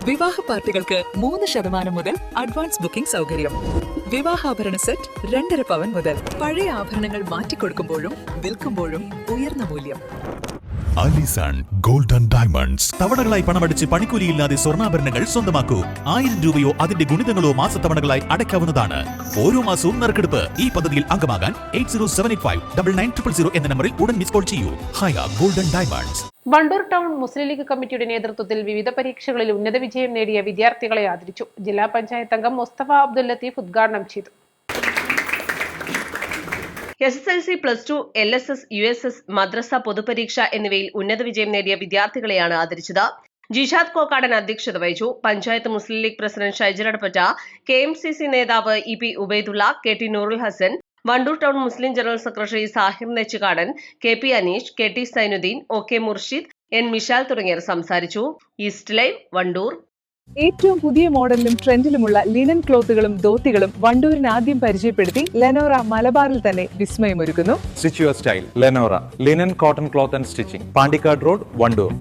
വിവാഹ പാർട്ടികൾക്ക് 3% മുതൽ അഡ്വാൻസ് ബുക്കിംഗ് സൗകര്യം. വിവാഹാഭരണ സെറ്റ് 2.5 പവൻ മുതൽ. പഴയ ആഭരണങ്ങൾ മാറ്റിക്കൊടുക്കുമ്പോഴും വിൽക്കുമ്പോഴും ഉയർന്ന മൂല്യം. Alison golden diamonds. തവണകളായി പണമടിച്ച് പണിക്കൂലിയില്ലാതെ സ്വർണ്ണാഭരണങ്ങൾ സ്വന്തമാക്കൂ. 1000 രൂപയോ അതിന്റെ ഗുണിതങ്ങളോ മാസത്തവണകളായി അടയ്ക്കാവുന്നതാണ്. ഓരോ മാസവും നറുക്കെടുപ്പ്. ഈ പദ്ധതിയിൽ അംഗമാകാൻ 8078599900 എന്ന നമ്പറിൽ ഉടൻ മിസ് കോൾ ചെയ്യൂ. ഹയ ഗോൾഡൻ ഡയമണ്ട്സ്. വണ്ടൂർ ടൗൺ മുസ്ലിം ലീഗ് കമ്മിറ്റിയുടെ നേതൃത്വത്തിൽ വിവിധ പരീക്ഷകളിൽ ഉന്നത വിജയം നേടിയ വിദ്യാർത്ഥികളെ ആദരിച്ചു. ജില്ലാ പഞ്ചായത്ത് അംഗം മുസ്തഫ അബ്ദുൽ ലത്തീഫ് ഉദ്ഘാടനം ചെയ്തു. SSLC, +2, LSS, USS, മദ്രസ പൊതുപരീക്ഷ എന്നിവയിൽ ഉന്നത വിജയം നേടിയ വിദ്യാർത്ഥികളെയാണ് ആദരിച്ചത്. ജിഷാദ് കോക്കാടൻ അധ്യക്ഷത വഹിച്ചു. പഞ്ചായത്ത് മുസ്ലിം ലീഗ് പ്രസിഡന്റ് ഷൈജൽ അടപ്പറ്റ, KMCC നേതാവ് EP Ubaidulla, KT Noorul Hasan, Wandoor town Muslim general secretary Sahir Nechikkadan, KP Aneesh, KT Sainuddin, OK Murshid, N Mishal തുടങ്ങിയവർ സംസാരിച്ചു. East live, Wandoor. ഏറ്റവും പുതിയ മോഡലിലും ട്രെൻഡിലുമുള്ള ലിനൻ ക്ലോത്തുകളും ധോത്തികളും വണ്ടൂരിന് ആദ്യം പരിചയപ്പെടുത്തി ലെനോറ മലബാറിൽ തന്നെ വിസ്മയമൊരുക്കുന്നു. Stitch your style Lenora linen cotton cloth and stitching, Pandikkad road, Wandoor.